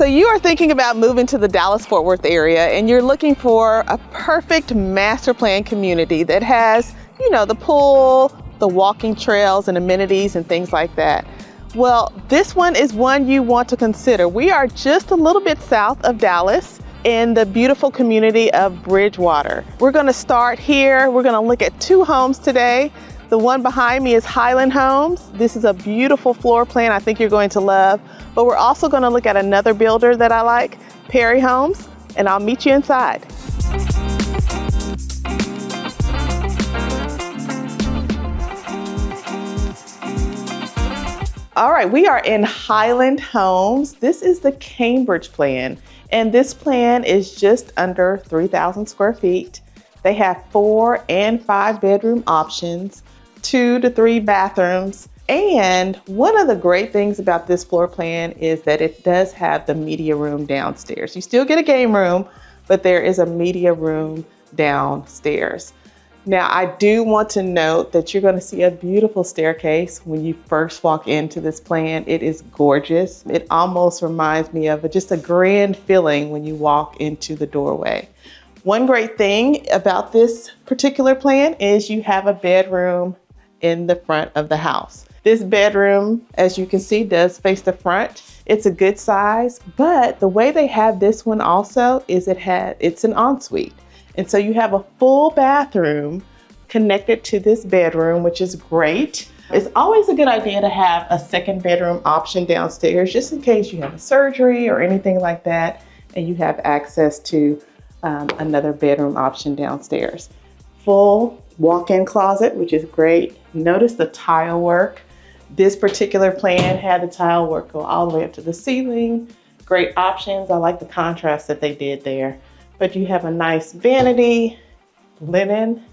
So you are thinking about moving to the Dallas-Fort Worth area and you're looking for a perfect master plan community that has, you know, the pool, the walking trails and amenities and things like that. Well, this one is one you want to consider. We are just a little bit south of Dallas in the beautiful community of Bridgewater. We're going to start here. We're going to look at 2 homes today. The one behind me is Highland Homes. This is a beautiful floor plan I think you're going to love. But we're also going to look at another builder that I like, Perry Homes, and I'll meet you inside. All right, we are in Highland Homes. This is the Cambridge Plan, and this plan is just under 3,000 square feet. They have 4 and 5 bedroom options, 2 to 3 bathrooms. And one of the great things about this floor plan is that it does have the media room downstairs. You still get a game room, but there is a media room downstairs. Now, I do want to note that you're going to see a beautiful staircase when you first walk into this plan. It is gorgeous. It almost reminds me of just a grand feeling when you walk into the doorway. One great thing about this particular plan is you have a bedroom in the front of the house. This bedroom, as you can see, does face the front. It's a good size, but the way they have this one also is it's an ensuite. And so you have a full bathroom connected to this bedroom, which is great. It's always a good idea to have a second bedroom option downstairs, just in case you have a surgery or anything like that, and you have access to another bedroom option downstairs. Full walk-in closet, which is great. Notice the tile work. This particular plan had the tile work go all the way up to the ceiling. Great options. I like the contrast that they did there. But you have a nice vanity, linen,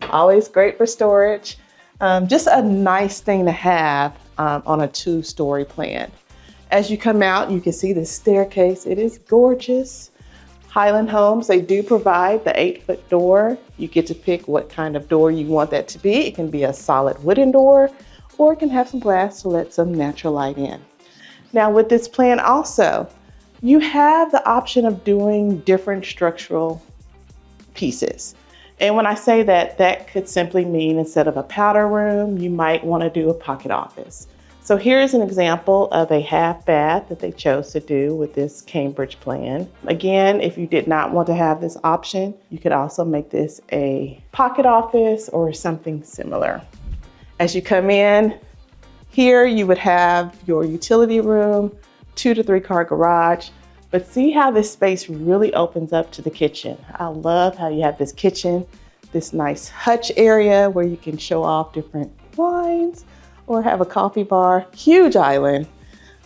always great for storage. Just a nice thing to have on a 2-story plan. As you come out, you can see the staircase. It is gorgeous. Highland Homes, they do provide the 8-foot door. You get to pick what kind of door you want that to be. It can be a solid wooden door, or it can have some glass to let some natural light in. Now with this plan also, you have the option of doing different structural pieces. And when I say that, that could simply mean instead of a powder room, you might want to do a pocket office. So here's an example of a half bath that they chose to do with this Cambridge plan. Again, if you did not want to have this option, you could also make this a pocket office or something similar. As you come in, here you would have your utility room, 2 to 3 car garage, but see how this space really opens up to the kitchen. I love how you have this kitchen, this nice hutch area where you can show off different wines or have a coffee bar. Huge island.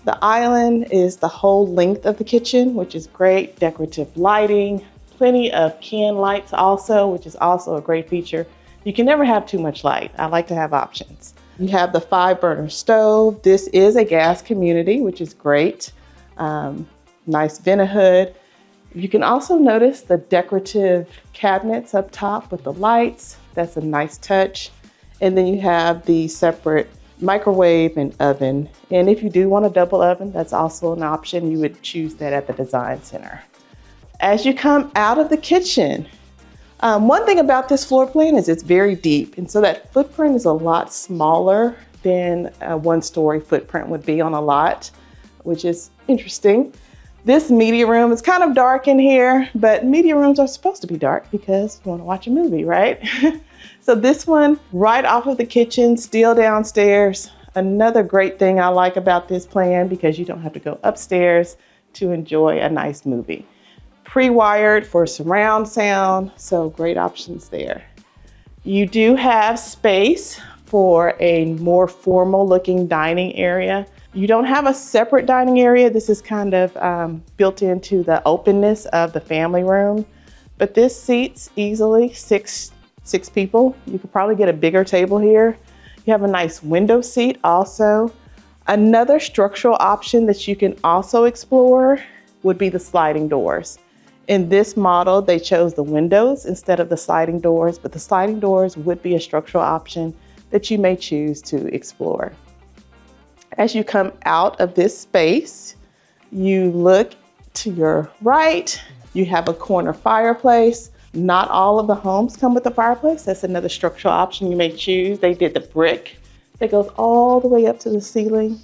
The island is the whole length of the kitchen, which is great. Decorative lighting, plenty of can lights also, which is also a great feature. You can never have too much light. I like to have options. You have the 5-burner stove. This is a gas community, which is great. Nice vent hood. You can also notice the decorative cabinets up top with the lights. That's a nice touch. And then you have the separate microwave and oven. And if you do want a double oven, that's also an option. You would choose that at the design center. As you come out of the kitchen, one thing about this floor plan is it's very deep. And so that footprint is a lot smaller than a 1-story footprint would be on a lot, which is interesting. This media room is kind of dark in here, but media rooms are supposed to be dark because you want to watch a movie, right? So this one right off of the kitchen, still downstairs. Another great thing I like about this plan because you don't have to go upstairs to enjoy a nice movie. Pre-wired for surround sound, so great options there. You do have space for a more formal looking dining area. You don't have a separate dining area. This is kind of built into the openness of the family room, but this seats easily six people. You could probably get a bigger table here. You have a nice window seat also. Another structural option that you can also explore would be the sliding doors. In this model, they chose the windows instead of the sliding doors, but the sliding doors would be a structural option that you may choose to explore. As you come out of this space, You look to your right, you have a corner fireplace. Not all of the homes come with a fireplace. That's another structural option you may choose. They did the brick that goes all the way up to the ceiling.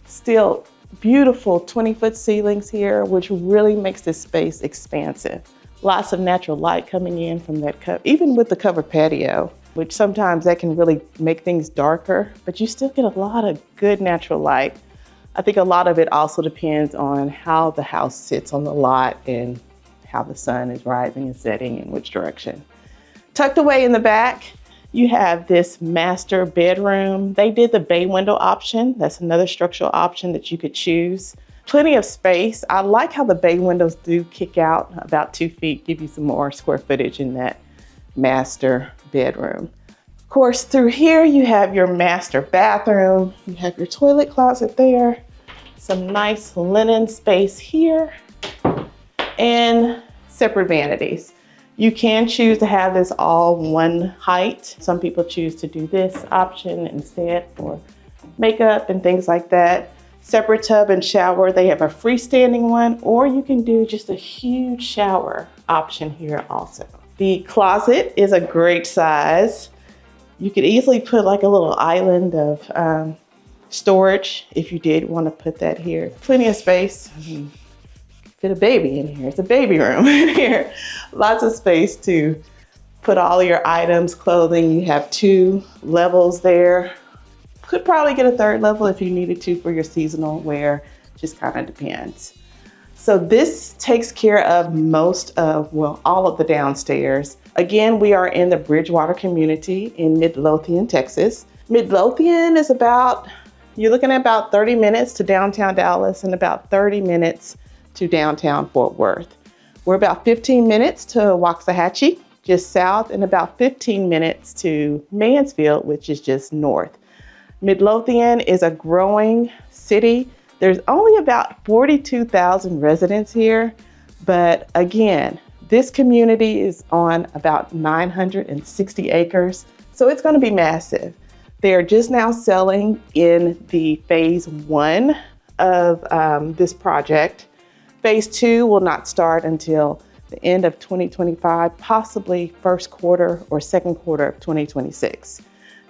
Still beautiful 20-foot ceilings here, which really makes this space expansive. Lots of natural light coming in from that even with the covered patio, which sometimes that can really make things darker, but you still get a lot of good natural light. I think a lot of it also depends on how the house sits on the lot and how the sun is rising and setting in which direction. Tucked away in the back, you have this master bedroom. They did the bay window option. That's another structural option that you could choose. Plenty of space. I like how the bay windows do kick out about 2 feet, give you some more square footage in that master bedroom. Of course, through here, you have your master bathroom. You have your toilet closet there, some nice linen space here, and separate vanities. You can choose to have this all one height. Some people choose to do this option instead for makeup and things like that. Separate tub and shower. They have a freestanding one, or you can do just a huge shower option here also. The closet is a great size. You could easily put like a little island of storage if you did want to put that here. Plenty of space. Fit a baby in here. It's a baby room in here. Lots of space to put all your items, clothing. You have 2 levels there. Could probably get a 3rd level if you needed to for your seasonal wear. Just kind of depends. So this takes care of most of, well, all of the downstairs. Again, we are in the Bridgewater community in Midlothian, Texas. Midlothian is you're looking at about 30 minutes to downtown Dallas and about 30 minutes to downtown Fort Worth. We're about 15 minutes to Waxahachie, just south, and about 15 minutes to Mansfield, which is just north. Midlothian is a growing city. There's only about 42,000 residents here, but again, this community is on about 960 acres, so it's going to be massive. They are just now selling in the phase 1 of this project. Phase 2 will not start until the end of 2025, possibly first quarter or second quarter of 2026.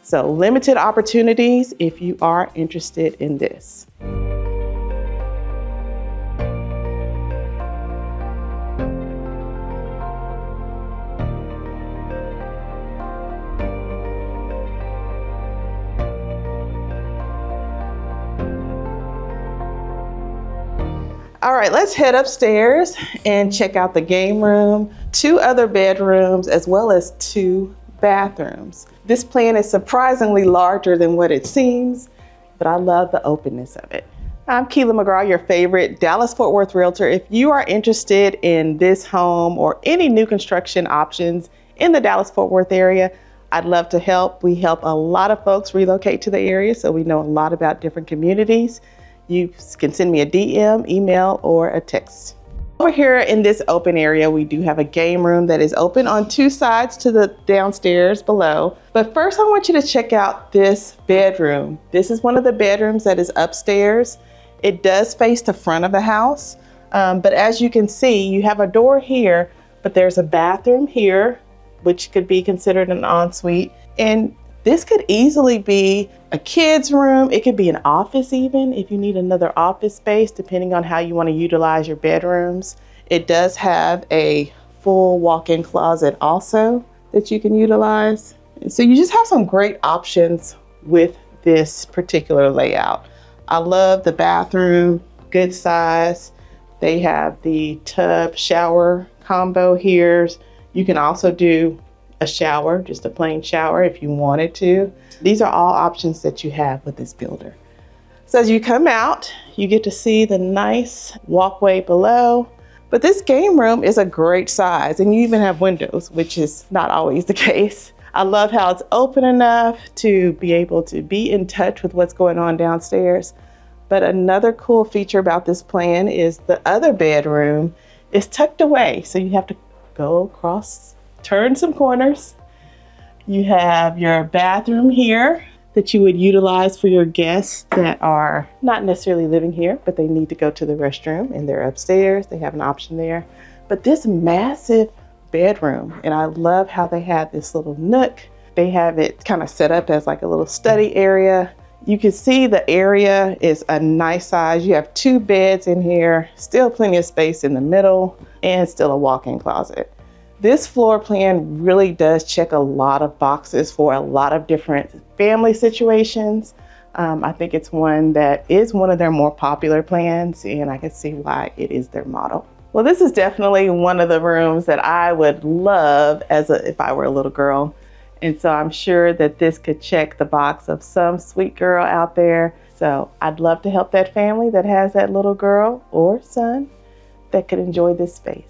So limited opportunities if you are interested in this. All right, let's head upstairs and check out the game room, 2 other bedrooms, as well as 2 bathrooms. This plan is surprisingly larger than what it seems, but I love the openness of it. I'm Keela McGraw, your favorite Dallas-Fort Worth realtor. If you are interested in this home or any new construction options in the Dallas-Fort Worth area, I'd love to help. We help a lot of folks relocate to the area, so we know a lot about different communities. You can send me a DM, email, or a text. Over here in this open area, we do have a game room that is open on 2 sides to the downstairs below. But first, I want you to check out this bedroom. This is one of the bedrooms that is upstairs. It does face the front of the house, but as you can see, you have a door here, but there's a bathroom here, which could be considered an ensuite. And this could easily be a kid's room. It could be an office even if you need another office space, depending on how you want to utilize your bedrooms. It does have a full walk-in closet also that you can utilize. So you just have some great options with this particular layout. I love the bathroom, good size. They have the tub shower combo here. You can also do a shower, just a plain shower if you wanted to. These are all options that you have with this builder. So as you come out, you get to see the nice walkway below. But this game room is a great size, and you even have windows, which is not always the case. I love how it's open enough to be able to be in touch with what's going on downstairs. But another cool feature about this plan is the other bedroom is tucked away. So you have to go across, turn some corners. You have your bathroom here. that you would utilize for your guests that are not necessarily living here, but they need to go to the restroom and they're upstairs. They have an option there. But this massive bedroom, and I love how they have this little nook. They have it kind of set up as like a little study area. You can see the area is a nice size. You have 2 beds in here, still plenty of space in the middle, and still a walk-in closet. This floor plan really does check a lot of boxes for a lot of different family situations. I think it's one that is one of their more popular plans, and I can see why it is their model. Well, this is definitely one of the rooms that I would love if I were a little girl. And so I'm sure that this could check the box of some sweet girl out there. So I'd love to help that family that has that little girl or son that could enjoy this space.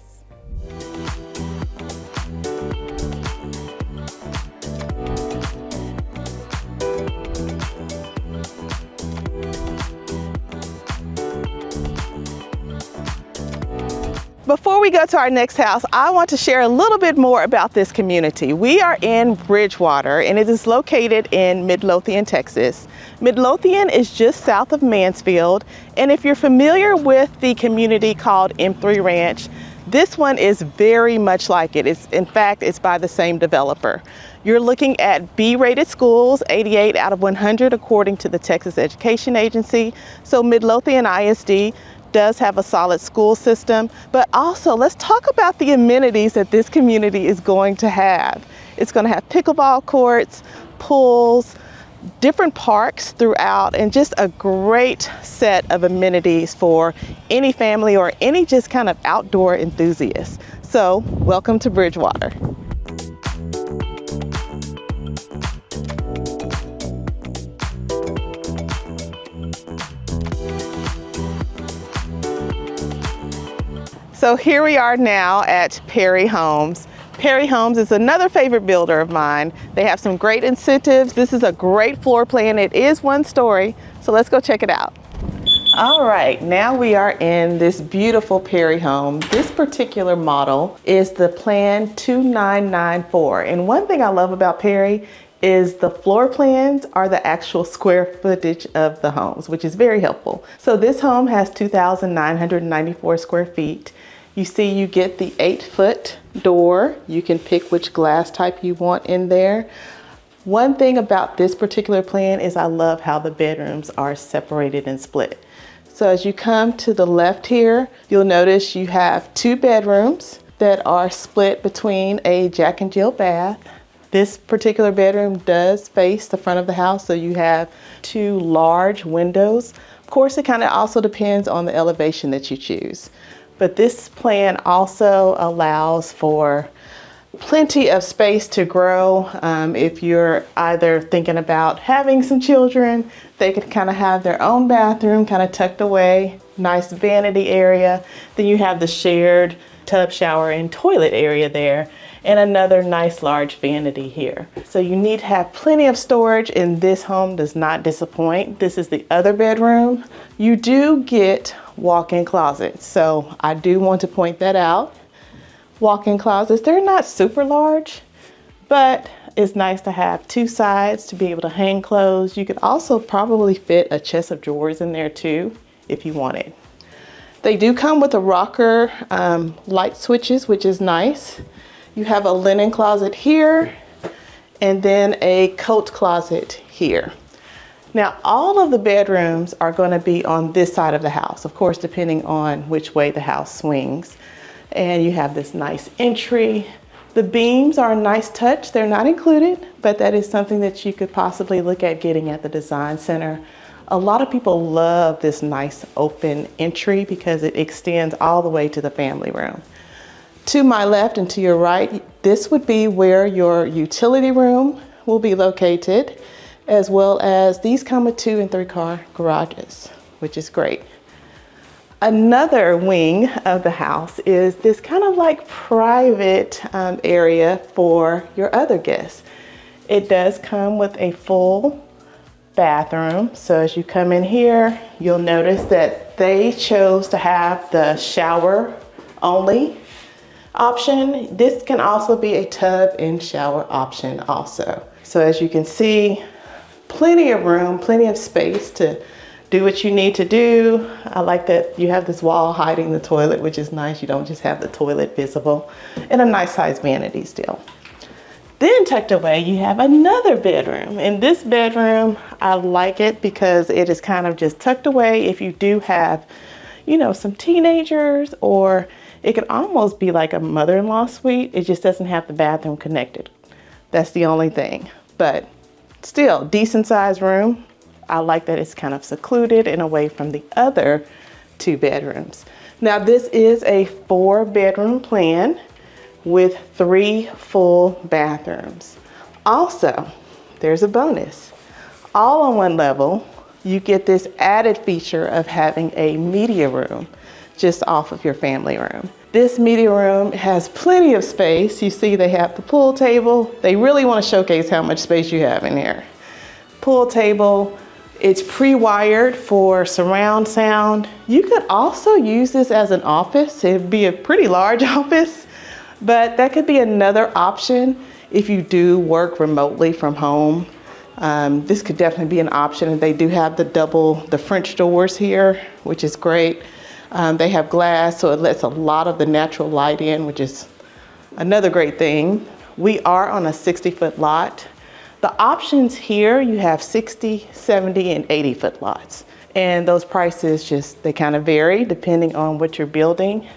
Before we go to our next house, I want to share a little bit more about this community. We are in Bridgewater, and it is located in Midlothian, Texas. Midlothian is just south of Mansfield, and if you're familiar with the community called M3 Ranch, this one is very much like it. In fact, it's by the same developer. You're looking at B-rated schools, 88 out of 100 according to the Texas Education Agency. So Midlothian ISD does have a solid school system, but also let's talk about the amenities that this community is going to have. It's going to have pickleball courts, pools, different parks throughout, and just a great set of amenities for any family or any just kind of outdoor enthusiast. So welcome to Bridgewater. So here we are now at Perry Homes. Perry Homes is another favorite builder of mine. They have some great incentives. This is a great floor plan. It is 1 story, so let's go check it out. All right, now we are in this beautiful Perry home. This particular model is the Plan 2994. And one thing I love about Perry is the floor plans are the actual square footage of the homes, which is very helpful. So this home has 2,994 square feet. You see you get the 8-foot door. You can pick which glass type you want in there. One thing about this particular plan is I love how the bedrooms are separated and split. So as you come to the left here, you'll notice you have 2 bedrooms that are split between a Jack and Jill bath. This particular bedroom does face the front of the house, so you have 2 large windows. Of course, it kind of also depends on the elevation that you choose. But this plan also allows for plenty of space to grow. If you're either thinking about having some children, they could kind of have their own bathroom kind of tucked away, nice vanity area. Then you have the shared tub, shower, and toilet area there, and another nice large vanity here. So you need to have plenty of storage, and this home does not disappoint. This is the other bedroom. You do get walk-in closets, so I do want to point that out. Walk-in closets, they're not super large, but it's nice to have 2 sides to be able to hang clothes. You could also probably fit a chest of drawers in there too, if you wanted. They do come with a rocker light switches, which is nice. You have a linen closet here, and then a coat closet here. Now, all of the bedrooms are going to be on this side of the house, of course, depending on which way the house swings. And you have this nice entry. The beams are a nice touch. They're not included, but that is something that you could possibly look at getting at the design center. A lot of people love this nice open entry because it extends all the way to the family room. To my left and to your right, this would be where your utility room will be located, as well as these come with 2 and 3 car garages, which is great. Another wing of the house is this kind of like private area for your other guests. It does come with a full bathroom. So as you come in here, you'll notice that they chose to have the shower only option. This can also be a tub and shower option also. So as you can see, plenty of room, plenty of space to do what you need to do. I like that you have this wall hiding the toilet, which is nice. You don't just have the toilet visible, and a nice sized vanity still. Then tucked away, you have another bedroom. And this bedroom, I like it because it is kind of just tucked away if you do have, you know, some teenagers, or it could almost be like a mother-in-law suite. It just doesn't have the bathroom connected. That's the only thing, but still decent sized room. I like that it's kind of secluded and away from the other 2 bedrooms. Now this is a 4-bedroom plan with 3 full bathrooms. Also, there's a bonus. All on one level, you get this added feature of having a media room just off of your family room. This media room has plenty of space. You see they have the pool table. They really want to showcase how much space you have in here. Pool table, it's pre-wired for surround sound. You could also use this as an office. It'd be a pretty large office, but that could be another option if you do work remotely from home. This could definitely be an option, and they do have the French doors here, which is great. They have glass, so it lets a lot of the natural light in, which is another great thing. We are on a 60-foot lot. The options here, you have 60, 70, and 80-foot lots. And those prices they kind of vary depending on what you're building.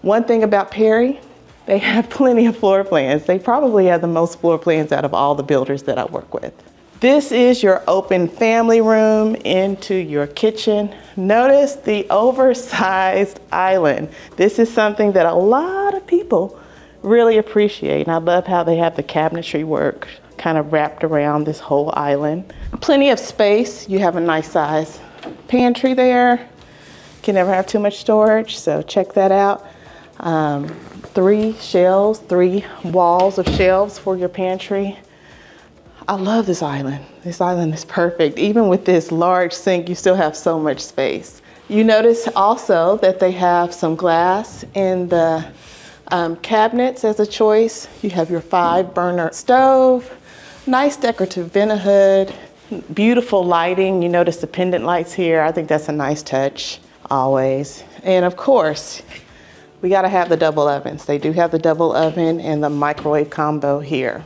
One thing about Perry, they have plenty of floor plans. They probably have the most floor plans out of all the builders that I work with. This is your open family room into your kitchen. Notice the oversized island. This is something that a lot of people really appreciate. And I love how they have the cabinetry work kind of wrapped around this whole island. Plenty of space. You have a nice size pantry there. Can never have too much storage, so check that out. 3 shelves, 3 walls of shelves for your pantry. I love this island. This island is perfect. Even with this large sink, you still have so much space. You notice also that they have some glass in the cabinets as a choice. You have your 5-burner stove, nice decorative vent hood, beautiful lighting. You notice the pendant lights here. I think that's a nice touch always. And of course, we gotta have the double ovens. They do have the double oven and the microwave combo here.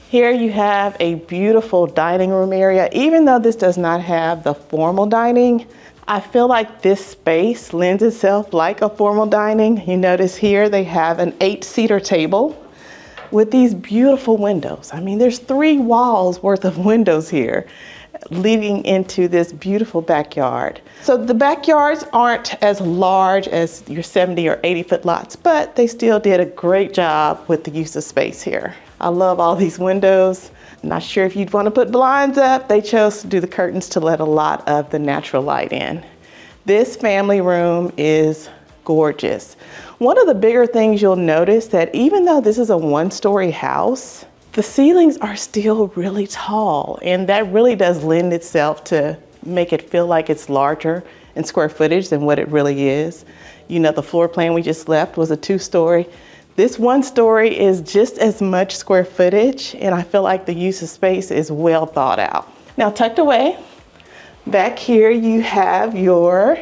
Here you have a beautiful dining room area. Even though this does not have the formal dining, I feel like this space lends itself like a formal dining. You notice here they have an 8-seater table with these beautiful windows. I mean, there's 3 walls worth of windows here leading into this beautiful backyard. So the backyards aren't as large as your 70 or 80-foot lots, but they still did a great job with the use of space here. I love all these windows. I'm not sure if you'd want to put blinds up. They chose to do the curtains to let a lot of the natural light in. This family room is gorgeous. One of the bigger things you'll notice that even though this is a 1-story house, the ceilings are still really tall, and that really does lend itself to make it feel like it's larger in square footage than what it really is. You know, the floor plan we just left was a 2-story. This 1-story is just as much square footage, and I feel like the use of space is well thought out. Now, tucked away, back here you have your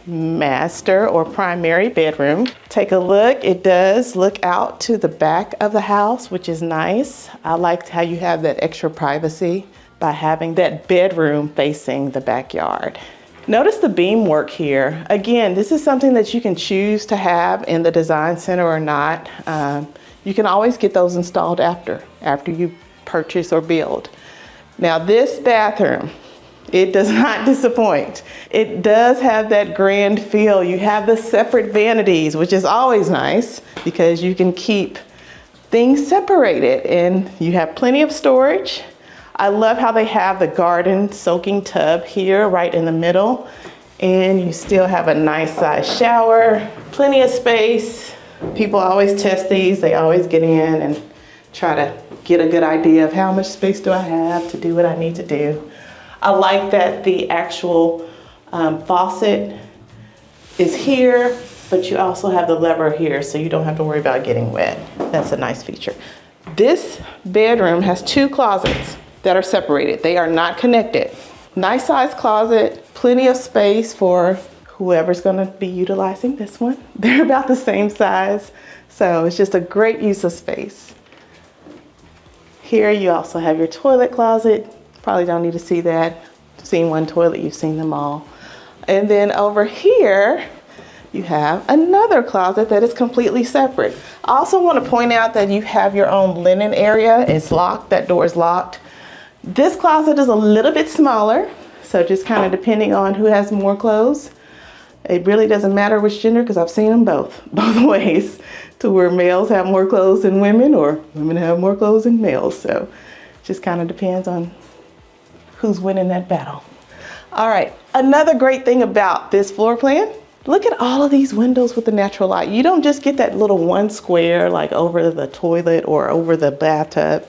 master or primary bedroom. Take a look. It does look out to the back of the house, which is nice. I liked how you have that extra privacy by having that bedroom facing the backyard. Notice the beam work here. Again, this is something that you can choose to have in the design center or not. You can always get those installed after you purchase or build. Now this bathroom, it does not disappoint. It does have that grand feel. You have the separate vanities, which is always nice because you can keep things separated, and you have plenty of storage. I love how they have the garden soaking tub here right in the middle, and you still have a nice size shower, plenty of space. People always test these. They always get in and try to get a good idea of how much space do I have to do what I need to do. I like that the actual faucet is here, but you also have the lever here, so you don't have to worry about getting wet. That's a nice feature. This bedroom has 2 closets. that are separated. They are not connected. Nice size closet, plenty of space for whoever's gonna be utilizing this one. They're about the same size, so it's just a great use of space. Here you also have your toilet closet. Probably don't need to see that. You've seen one toilet, you've seen them all. And then over here, you have another closet that is completely separate. I also want to point out that you have your own linen area. It's locked, that door is locked. This closet is a little bit smaller, so just kind of depending on who has more clothes. It really doesn't matter which gender, because I've seen them both ways, to where males have more clothes than women, or women have more clothes than males. So it just kind of depends on who's winning that battle. All right, another great thing about this floor plan, look at all of these windows with the natural light. You don't just get that little one square like over the toilet or over the bathtub.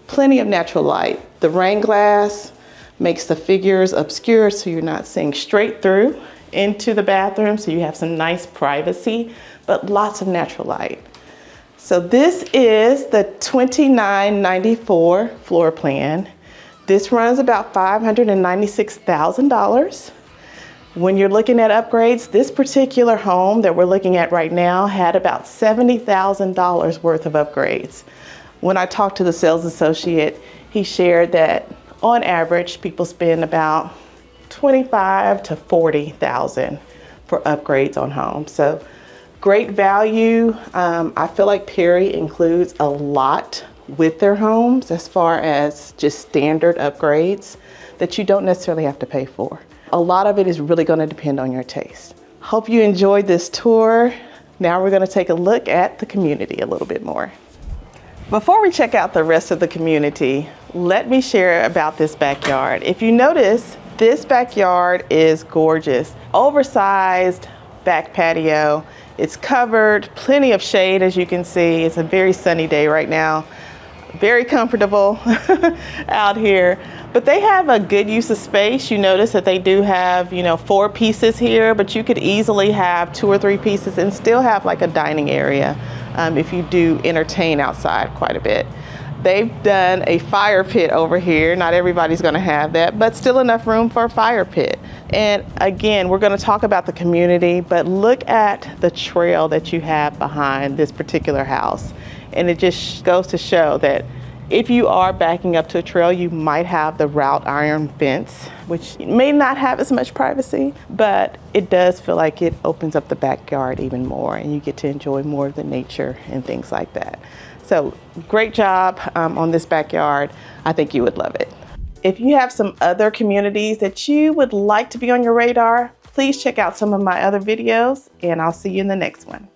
Plenty of natural light. The rain glass makes the figures obscure, so you're not seeing straight through into the bathroom, so you have some nice privacy, but lots of natural light. So this is the 2994 floor plan. This runs about $596,000. When you're looking at upgrades, this particular home that we're looking at right now had about $70,000 worth of upgrades. When I talked to the sales associate, he shared that on average, people spend about $25,000 to $40,000 for upgrades on homes. So great value. I feel like Perry includes a lot with their homes as far as just standard upgrades that you don't necessarily have to pay for. A lot of it is really going to depend on your taste. Hope you enjoyed this tour. Now we're going to take a look at the community a little bit more. Before we check out the rest of the community, let me share about this backyard. If you notice, this backyard is gorgeous. Oversized back patio. It's covered, plenty of shade as you can see. It's a very sunny day right now. Very comfortable out here. But they have a good use of space. You notice that they do have, 4 pieces here, but you could easily have 2 or 3 pieces and still have like a dining area if you do entertain outside quite a bit. They've done a fire pit over here. Not everybody's gonna have that, but still enough room for a fire pit. And again, we're gonna talk about the community, but look at the trail that you have behind this particular house. And it just goes to show that if you are backing up to a trail, you might have the wrought iron fence, which may not have as much privacy, but it does feel like it opens up the backyard even more, and you get to enjoy more of the nature and things like that. So great job on this backyard. I think you would love it. If you have some other communities that you would like to be on your radar, please check out some of my other videos, and I'll see you in the next one.